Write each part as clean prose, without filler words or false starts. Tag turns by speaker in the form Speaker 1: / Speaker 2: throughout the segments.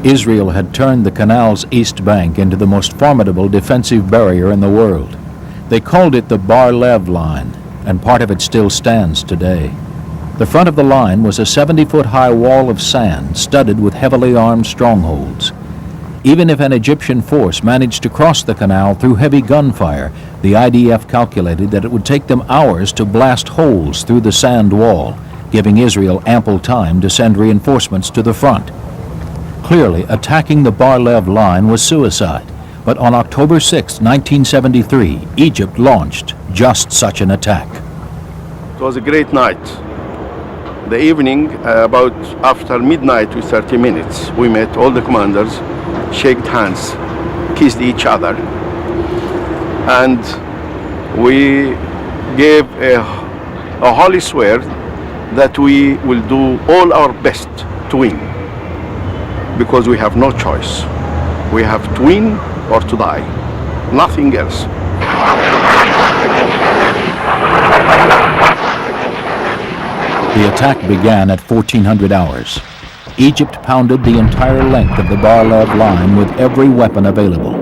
Speaker 1: Israel had turned the canal's east bank into the most formidable defensive barrier in the world. They called it the Barlev line, and part of it still stands today. The front of the line was a 70-foot-high wall of sand studded with heavily armed strongholds. Even if an Egyptian force managed to cross the canal through heavy gunfire, the IDF calculated that it would take them hours to blast holes through the sand wall, giving Israel ample time to send reinforcements to the front. Clearly, attacking the Barlev line was suicide, but on October 6, 1973, Egypt launched just such an attack.
Speaker 2: It was a great night. The evening, about after midnight with 30 minutes, we met all the commanders, shook hands, kissed each other, and we gave a holy swear that we will do all our best to win, because we have no choice. We have to win or to die, nothing else.
Speaker 1: The attack began at 1400 hours. Egypt pounded the entire length of the Barlev line with every weapon available.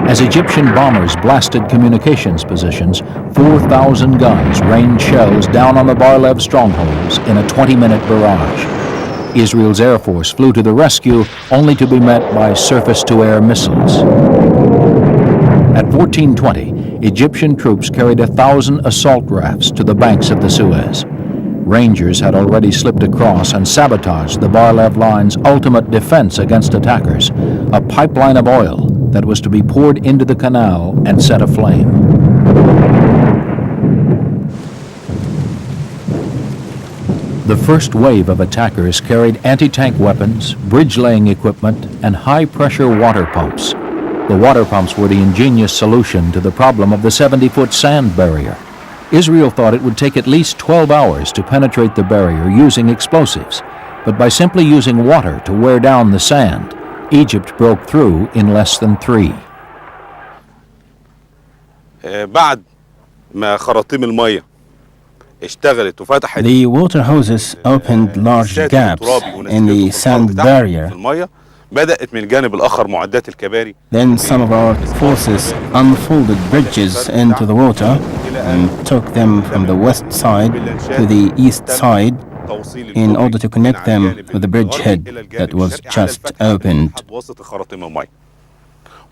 Speaker 1: As Egyptian bombers blasted communications positions, 4,000 guns rained shells down on the Barlev strongholds in a 20-minute barrage. Israel's Air Force flew to the rescue, only to be met by surface-to-air missiles. At 1420, Egyptian troops carried 1,000 assault rafts to the banks of the Suez. Rangers had already slipped across and sabotaged the Barlev line's ultimate defense against attackers, a pipeline of oil that was to be poured into the canal and set aflame. The first wave of attackers carried anti-tank weapons, bridge-laying equipment, and high-pressure water pumps. The water pumps were the ingenious solution to the problem of the 70-foot sand barrier. Israel thought it would take at least 12 hours to penetrate the barrier using explosives, but by simply using water to wear down the sand, Egypt broke through in less than 3.
Speaker 3: The water hoses opened large gaps in the sand barrier. Then some of our forces unfolded bridges into the water and took them from the west side to the east side in order to connect them with the bridgehead that was just opened.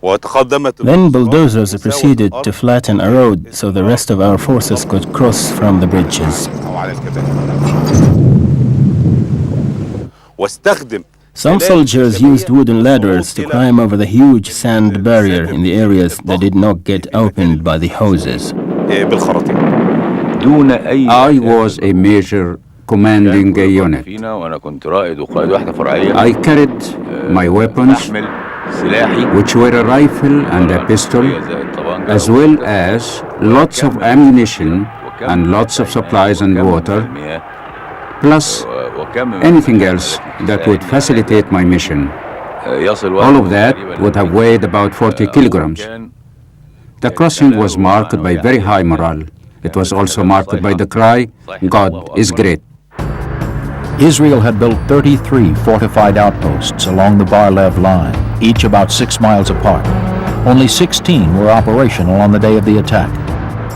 Speaker 3: Then bulldozers proceeded to flatten a road so the rest of our forces could cross from the bridges. Some soldiers used wooden ladders to climb over the huge sand barrier in the areas that did not get opened by the hoses.
Speaker 4: I was a major commanding a unit. I carried my weapons, which were a rifle and a pistol, as well as lots of ammunition and lots of supplies and water, plus anything else that would facilitate my mission. All of that would have weighed about 40 kilograms. The crossing was marked by very high morale. It was also marked by the cry, "God is great."
Speaker 1: Israel had built 33 fortified outposts along the Barlev line, each about 6 miles apart. Only 16 were operational on the day of the attack.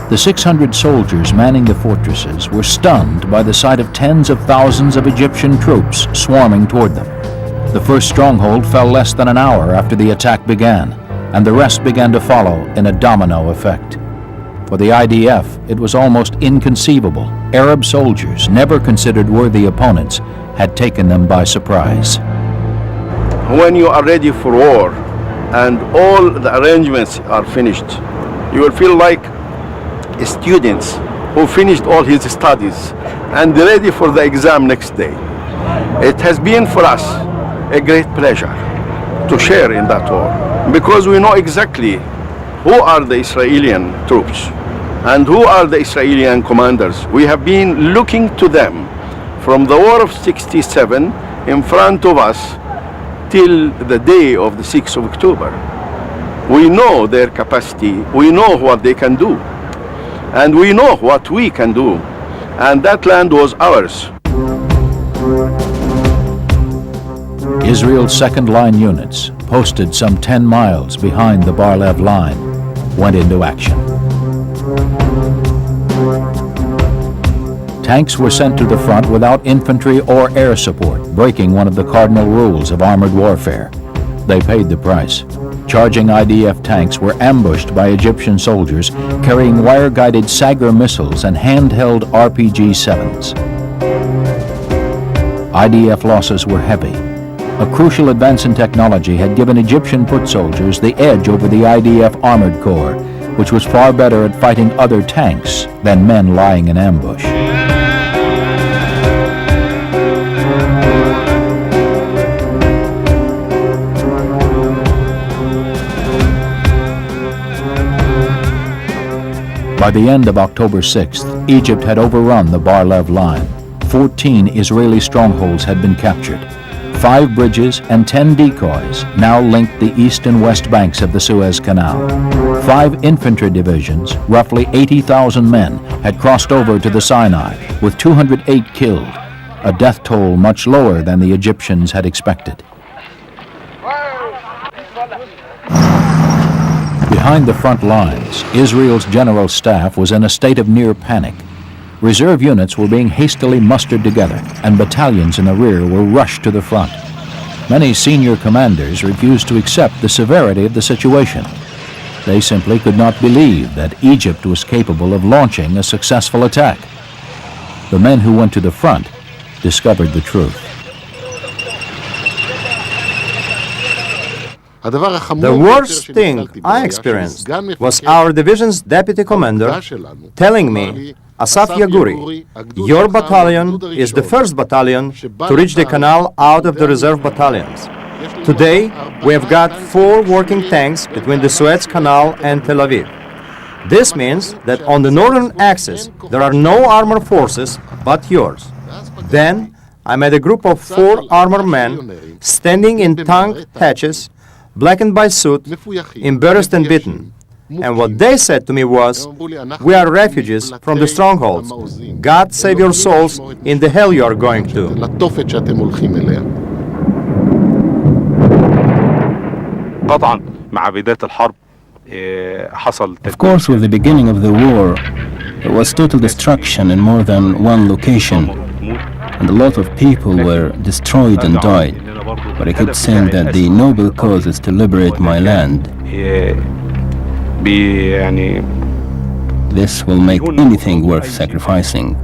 Speaker 1: The 600 soldiers manning the fortresses were stunned by the sight of tens of thousands of Egyptian troops swarming toward them. The first stronghold fell less than an hour after the attack began, and the rest began to follow in a domino effect. For the IDF, it was almost inconceivable. Arab soldiers, never considered worthy opponents, had taken them by surprise.
Speaker 2: When you are ready for war and all the arrangements are finished, you will feel like students who finished all his studies and ready for the exam next day. It has been for us a great pleasure to share in that war, because we know exactly who are the Israeli troops and who are the Israeli commanders. We have been looking to them from the war of 67 in front of us till the day of the 6th of October. We know their capacity, we know what they can do, and we know what we can do, and that land was ours.
Speaker 1: Israel's second-line units, posted some 10 miles behind the Barlev line, went into action. Tanks were sent to the front without infantry or air support, breaking one of the cardinal rules of armored warfare. They paid the price. Charging IDF tanks were ambushed by Egyptian soldiers carrying wire-guided Sagar missiles and handheld RPG-7s. IDF losses were heavy. A crucial advance in technology had given Egyptian foot soldiers the edge over the IDF Armored Corps, which was far better at fighting other tanks than men lying in ambush. By the end of October 6th, Egypt had overrun the Barlev line. 14 Israeli strongholds had been captured. 5 bridges and 10 decoys now linked the east and west banks of the Suez Canal. 5 infantry divisions, roughly 80,000 men, had crossed over to the Sinai, with 208 killed, a death toll much lower than the Egyptians had expected. Behind the front lines, Israel's general staff was in a state of near panic. Reserve units were being hastily mustered together, and battalions in the rear were rushed to the front. Many senior commanders refused to accept the severity of the situation. They simply could not believe that Egypt was capable of launching a successful attack. The men who went to the front discovered the truth.
Speaker 5: The worst thing I experienced was our division's deputy commander telling me, Asaf Yaguri, your battalion is the first battalion to reach the canal out of the reserve battalions. Today, we have got 4 working tanks between the Suez Canal and Tel Aviv. This means that on the northern axis, there are no armored forces but yours. Then, I met a group of 4 armored men standing in tank hatches, blackened by soot, embarrassed and beaten. And what they said to me was, we are refugees from the strongholds. God save your souls in the hell you are going to.
Speaker 3: Of course, with the beginning of the war, there was total destruction in more than one location, and a lot of people were destroyed and died. But I kept saying that the noble cause is to liberate my land. This will make anything worth sacrificing.